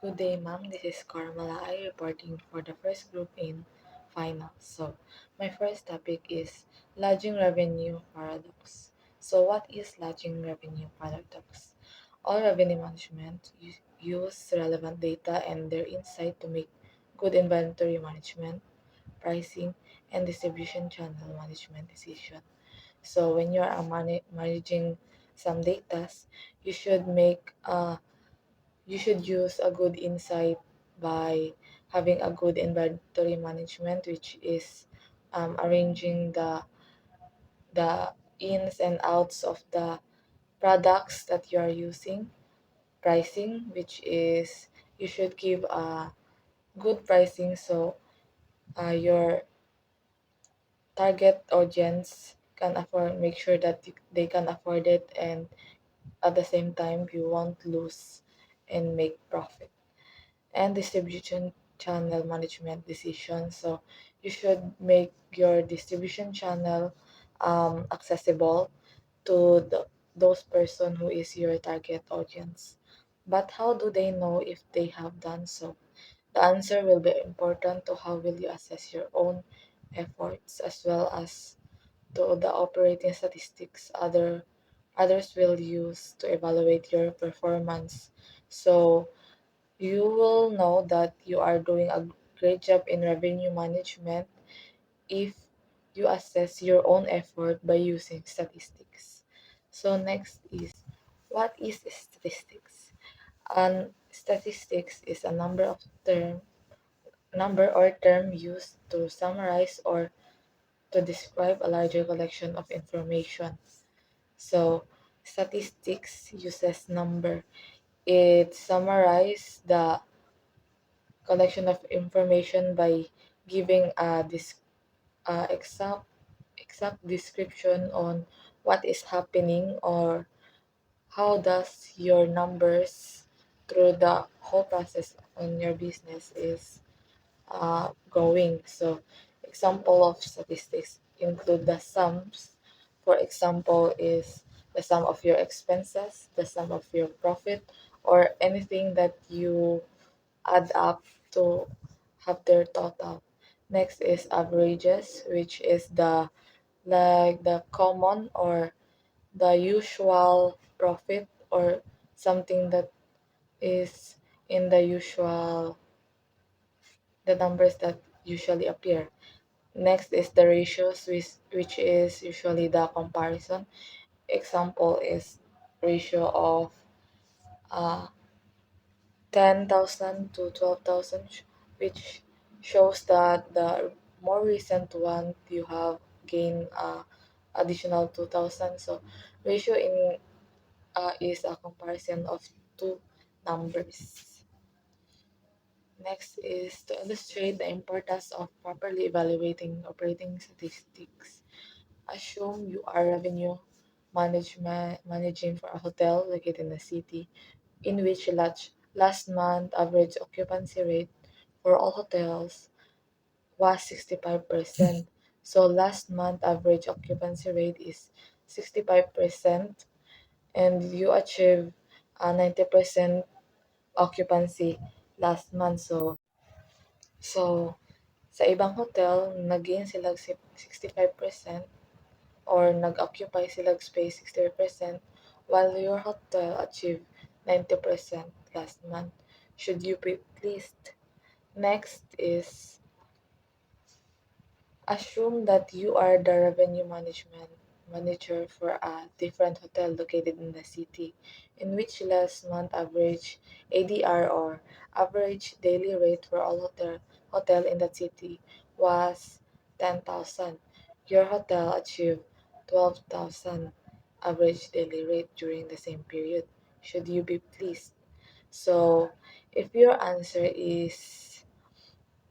Good day, ma'am. This is Carmela. I reporting for the first group in finance. So, my first topic is lodging revenue paradox. So, what is lodging revenue paradox? All revenue management use relevant data and their insight to make good inventory management, pricing, and distribution channel management decision. So, when you are managing some data, you should make you should use a good insight by having a good inventory management, which is arranging the ins and outs of the products that you are using, pricing, which is you should give a good pricing so your target audience can afford, make sure that they can afford it, and at the same time you won't lose and make profit. And distribution channel management decisions. So you should make your distribution channel accessible to those person who is your target audience. But how do they know if they have done so? The answer will be important to how will you assess your own efforts as well as to the operating statistics others will use to evaluate your performance. So you will know that you are doing a great job in revenue management if you assess your own effort by using statistics. So next is, what is statistics? And statistics is a number or term used to summarize or to describe a larger collection of information. So statistics uses number. It summarizes the collection of information by giving a exact description on what is happening or how does your numbers through the whole process on your business is going. So example of statistics include the sums. For example, is the sum of your expenses, the sum of your profit, or anything that you add up to have their total. Next is averages, which is the common or the usual profit or something that is in the numbers that usually appear. Next is the ratios, which is usually the comparison. Example is ratio of uh, 10,000 to 12,000, which shows that the more recent one you have gained additional 2,000. So ratio in is a comparison of two numbers. Next is to illustrate the importance of properly evaluating operating statistics. Assume you are revenue managing for a hotel located in the city in which last month average occupancy rate for all hotels was 65%. So last month average occupancy rate is 65% and you achieve 90% occupancy last month. So sa ibang hotel, nag-gain sila 65% or nag-occupy sila space 60% while your hotel achieved 90% last month. Should you be pleased? Next is, assume that you are the revenue management manager for a different hotel located in the city, in which last month average ADR or average daily rate for all hotel in that city was 10,000. Your hotel achieved 12,000 average daily rate during the same period. Should you be pleased? So, if your answer is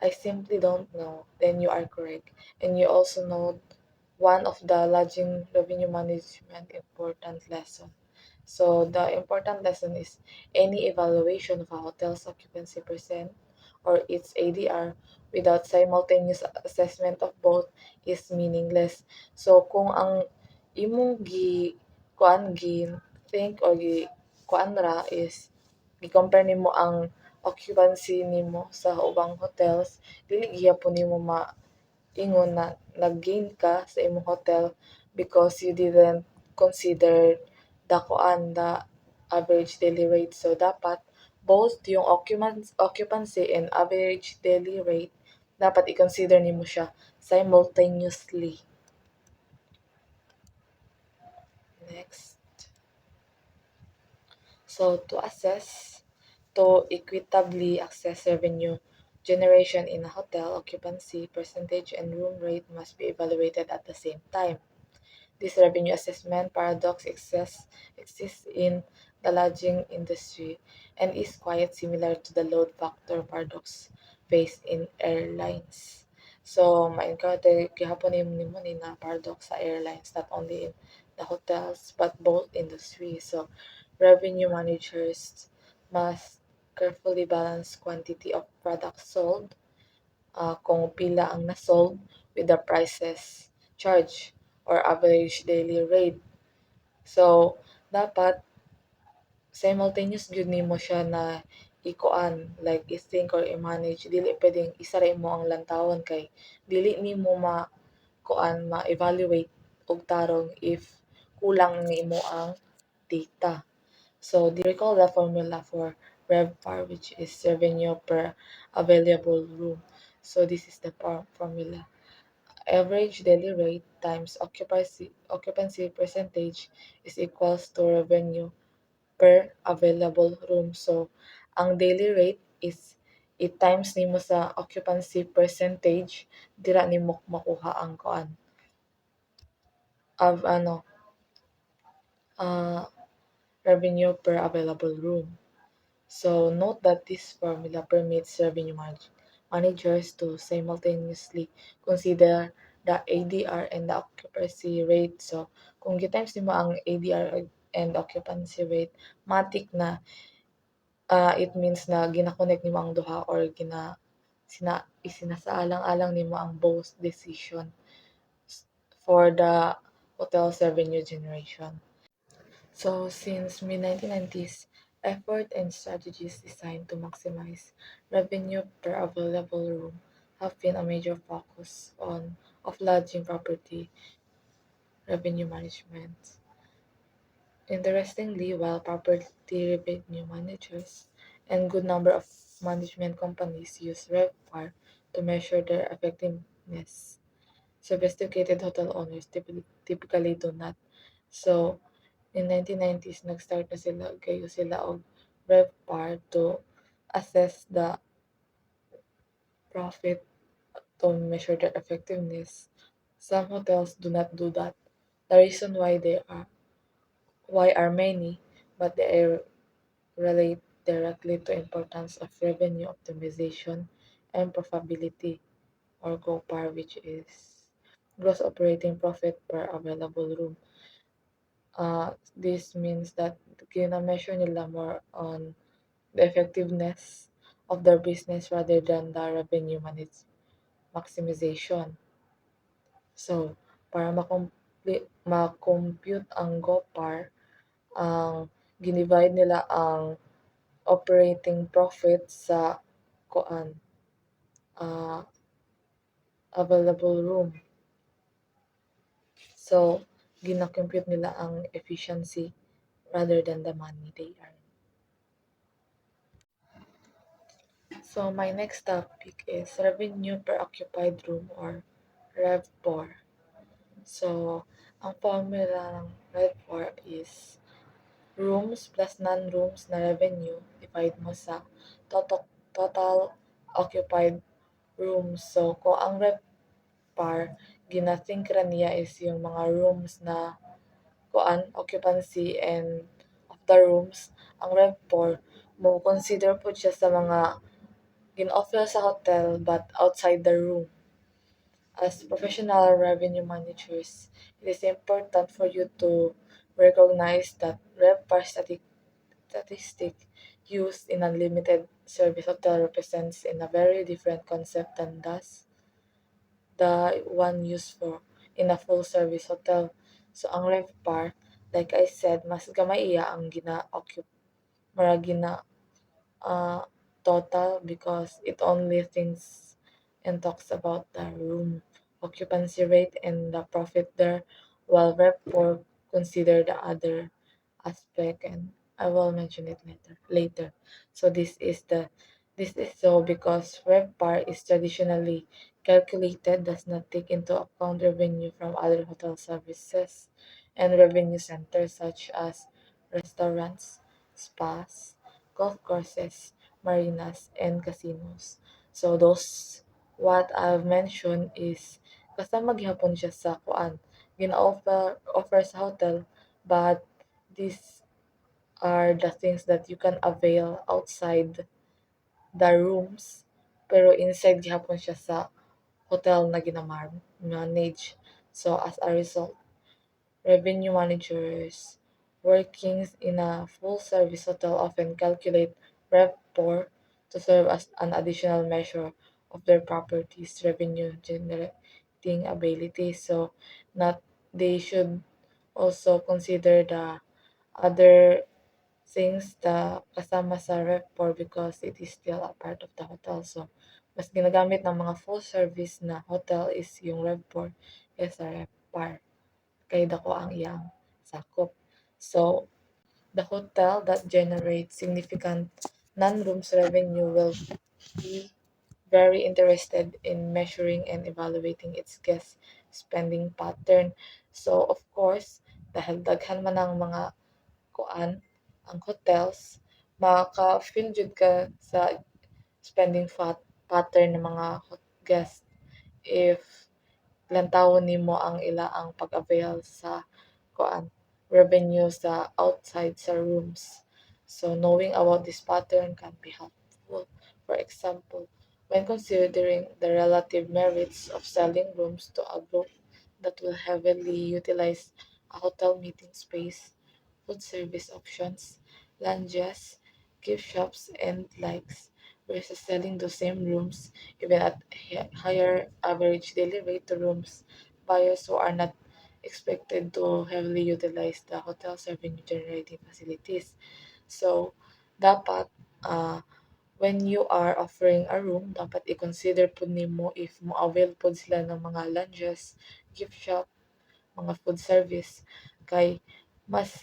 I simply don't know, then you are correct. And you also know one of the lodging revenue management important lesson. So the important lesson is any evaluation of a hotel's occupancy percent or its ADR without simultaneous assessment of both is meaningless. So kung ang imong gi think or gi kuan ra is gi-compare nimo ang occupancy nimo sa ubang hotels, dili gyapon nimo ingon na nag-gain ka sa imong hotel because you didn't consider the average daily rate. So dapat both yung occupancy and average daily rate dapat i-consider nimo siya simultaneously. Next. So to equitably assess revenue generation in a hotel, occupancy percentage and room rate must be evaluated at the same time. This revenue assessment paradox exists in the lodging industry and is quite similar to the load factor paradox faced in airlines. So, ma-encounter gihapon nimo ni na paradox sa airlines, not only in the hotels but both industries. So, revenue managers must carefully balance quantity of products sold, kung pila ang nasold with the prices charged or average daily rate. So, dapat simultaneous gyud nimo siya na ikuan like i-think or i-manage. Dili pwedeng isa ra imo ang lantawon kay dili nimo ma-evaluate og tarong if kulang ni imo ang data. So, do you recall the formula for RevPAR, which is revenue per available room? So, this is the formula. Average daily rate times occupancy percentage is equals to revenue per available room. So, ang daily rate is i-times nimo sa occupancy percentage, dira nimo makuha ang kuan of uh, revenue per available room. So note that this formula permits revenue managers to simultaneously consider the ADR and the occupancy rate. So kung gitimes nimo ang ADR and occupancy rate, matik na it means na gina-connect nimo ang duha or isinasaalang-alang nimo ang both decision for the hotel's revenue generation. So, since mid-1990s, effort and strategies designed to maximize revenue per available room have been a major focus of lodging property revenue management. Interestingly, while property revenue managers and good number of management companies use RevPAR to measure their effectiveness, sophisticated hotel owners typically do not. So, in 1990s, nag-start na sila og RevPAR to assess the profit to measure their effectiveness. Some hotels do not do that. The reason why are many, but they relate directly to importance of revenue optimization and profitability or GOPAR, which is gross operating profit per available room. This means that kina-measure nila more on the effectiveness of their business rather than the revenue maximization. So, para ma-compute ang GOPAR, ang ginivide nila ang operating profit sa kuan uh, available room. So, gina-compute nila ang efficiency rather than the money they earn. So, my next topic is revenue per occupied room or RevPOR. So, ang formula ng RevPOR is rooms plus non-rooms na revenue divide mo sa total occupied rooms. So, kung ang RevPAR, gina-think ra niya is yung mga rooms na occupancy and of the rooms, ang RevPOR, mo consider po siya sa mga gin-offer sa hotel but outside the room. As professional revenue managers, it is important for you to recognize that RevPAR statistic used in unlimited service hotel represents in a very different concept than does the one used for in a full service hotel. So ang RevPAR, like I said, mas gamay iya ang gina-occupy, mara gina total because it only thinks and talks about the room occupancy rate and the profit there, while RevPOR consider the other aspect, and I will mention it later. So this is so because RevPAR is traditionally calculated does not take into account revenue from other hotel services and revenue centers such as restaurants, spas, golf courses, marinas, and casinos. So those what I've mentioned is kasama gihapon siya sa kuan. Gina-offer sa hotel, but these are the things that you can avail outside the rooms, pero inside gihapon siya sa hotel na manage. So as a result, revenue managers working in a full-service hotel often calculate RevPOR to serve as an additional measure of their property's revenue generating ability. So, not they should also consider the other things the kasama sa RevPOR because it is still a part of the hotel. So, mas ginagamit ng mga full-service na hotel is yung RevPOR kaysa RevPAR kay dako ang iyang sakop. So, the hotel that generates significant non-rooms revenue will be very interested in measuring and evaluating its guest spending pattern. So, of course, dahil daghan man ang mga kuan, ang hotels, maka-feel jud ka sa spending pattern ng mga guests if lantawon nimo ang ang pag-avail sa kuan revenue sa outside sa rooms. So knowing about this pattern can be helpful. For example, when considering the relative merits of selling rooms to a group that will heavily utilize a hotel meeting space, food service options, lounges, gift shops, and likes, versus selling those same rooms even at higher average daily rate to rooms buyers who are not expected to heavily utilize the hotel's revenue generating facilities. So, dapat when you are offering a room, dapat i-consider po nimo if mo-avail po sila ng mga lounges, gift shop, mga food service kay mas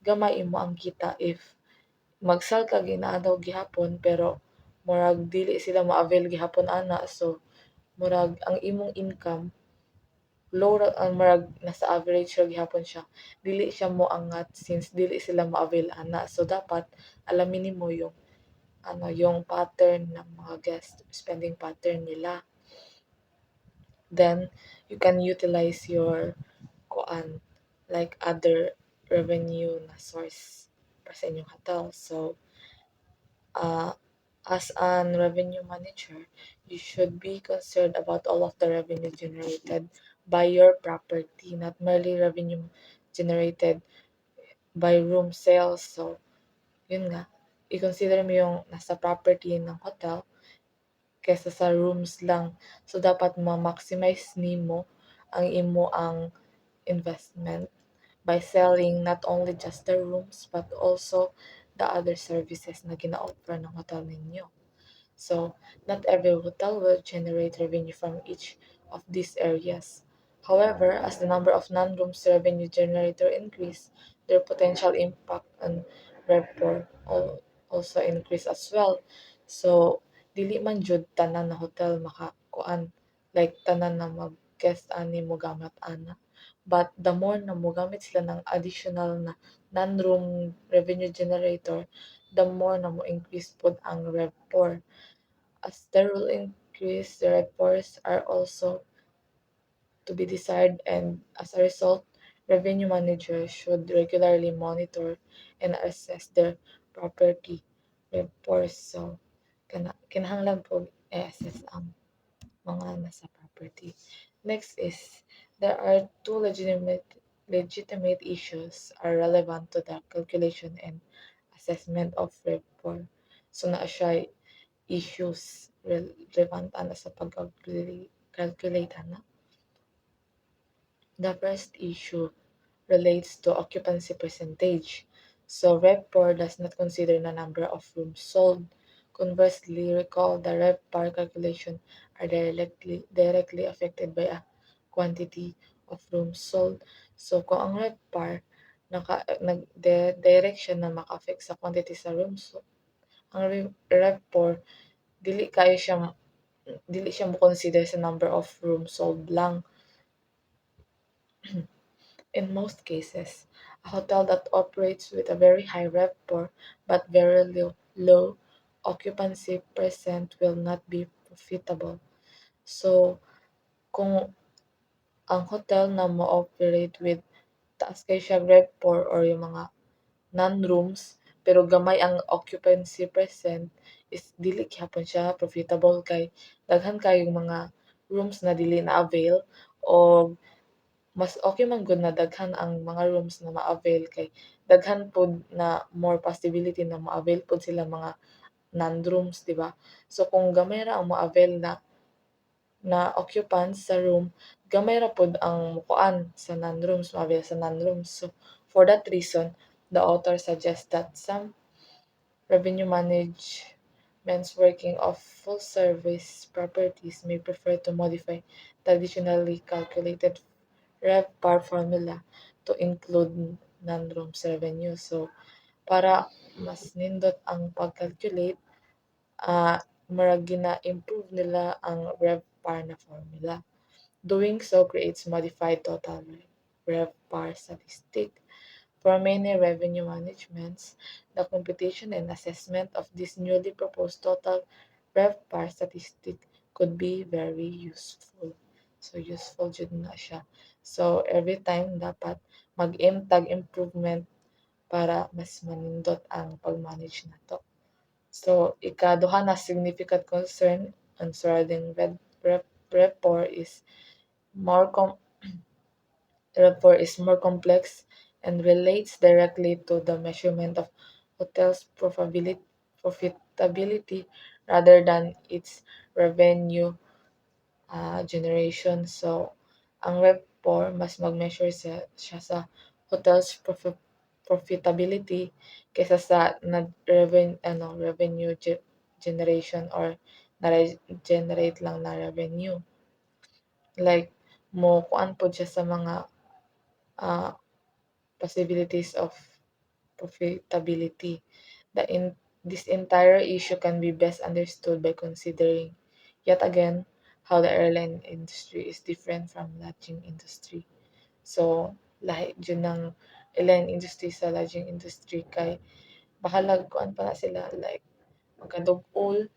gamay mo ang kita if magsal ka ginaadaw gihapon pero murag dili sila ma-avail gihapon ana, so murag ang imong income low ra ang murag nasa average ra gihapon siya, dili siya moangat since dili sila ma-avail ana. So dapat alamin nimo yung yung pattern ng mga guest spending pattern nila, then you can utilize your kuan like other revenue na source para sa inyong hotel. So uh, as an revenue manager, you should be concerned about all of the revenue generated by your property, not merely revenue generated by room sales. So, yun nga, i-consider mo yung nasa property ng hotel kaysa sa rooms lang. So, dapat ma-maximize nimo ang imo ang investment by selling not only just the rooms but also the other services na gina-offer ng hotel ninyo. So, not every hotel will generate revenue from each of these areas. However, as the number of non-rooms revenue generator increase, their potential impact on RevPOR also increase as well. So, dili man jud tanan na hotel makakuan like tanan na mag-guest ani mo gamit ana. But the more na mogamit sila ng additional na non-room revenue generator, the more na mo increase pod ang RevPOR. As there will increase, the reports are also to be desired, and as a result, revenue managers should regularly monitor and assess their property reports. So, kinahanglan po i-assess ang mga nasa property. Next is, there are two legitimate issues are relevant to the calculation and assessment of report. So, naa siya issues relevant ana sa pag-calculate ana. The first issue relates to occupancy percentage. So RevPOR does not consider the number of rooms sold Conversely, recall the RevPAR calculation are directly affected by a quantity of rooms sold. So kung ang RevPAR nag-direct siya na maka-affect sa quantity sa rooms sold, ang RevPAR dili kayo siya dili siya mo consider sa number of rooms sold lang. In most cases, a hotel that operates with a very high RevPAR but very low occupancy percent will not be profitable. So, kung ang hotel na mo-operate with taas kay siya RevPAR or yung mga non-rooms pero gamay ang occupancy percent is dili gyapon siya profitable kay daghan kayong mga rooms na dili na-avail o mas okay man gud na daghan ang mga rooms na ma-avail kay daghan pod na more possibility na ma-avail pod sila mga non-rooms, 'di ba? So kung gamay ra ang ma-avail na occupants sa room, gamay ra pod ang mukuan sa non-rooms, ma-avail sa non-rooms. So for that reason, the author suggests that some revenue managements working of full service properties may prefer to modify traditionally calculated RevPAR formula to include non-rooms revenue. So, para mas nindot ang pag-calculate, murag gina-improve nila ang RevPAR na formula. Doing so creates modified total RevPAR statistic. For many revenue managements, the computation and assessment of this newly proposed total RevPAR statistic could be very useful. So, useful jud na siya. So, every time dapat mag-aim tag improvement para mas manindot ang pag-manage nato. So, ikaduha na significant concern on surrounding rapport is more rapport is more complex and relates directly to the measurement of hotels' profitability rather than its revenue generation. So, ang RevPAR, mas mag-measure siya sa hotel's profitability kaysa sa revenue generation or na-generate lang na revenue. Like, mo kuan po siya sa mga uh, possibilities of profitability. This entire issue can be best understood by considering, yet again, how the airline industry is different from lodging industry. So, lahi dyan ng airline industry sa lodging industry kay bakalag kuan pa na sila like magkadug-ol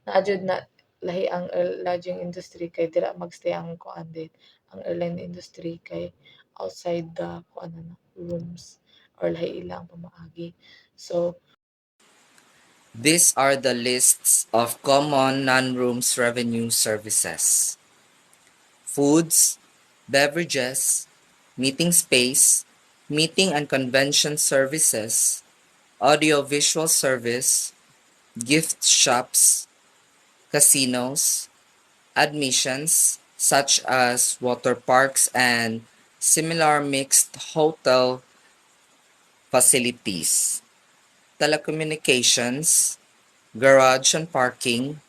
naa jud na lahi ang lodging industry kay dira magstay ang kuan din ang airline industry kay outside the kuan na rooms or lahi ilang pamaagi. So, These are the lists of common non-rooms revenue services: foods, beverages, meeting space, meeting and convention services, audiovisual service, gift shops, casinos, admissions such as water parks and similar mixed hotel facilities, telecommunications, garage and parking,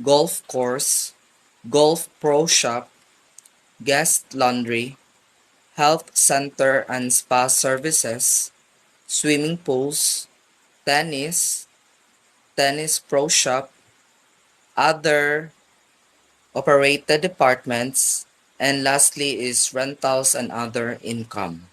golf course, golf pro shop, guest laundry, health center and spa services, swimming pools, tennis, tennis pro shop, other operated departments, and lastly is rentals and other income.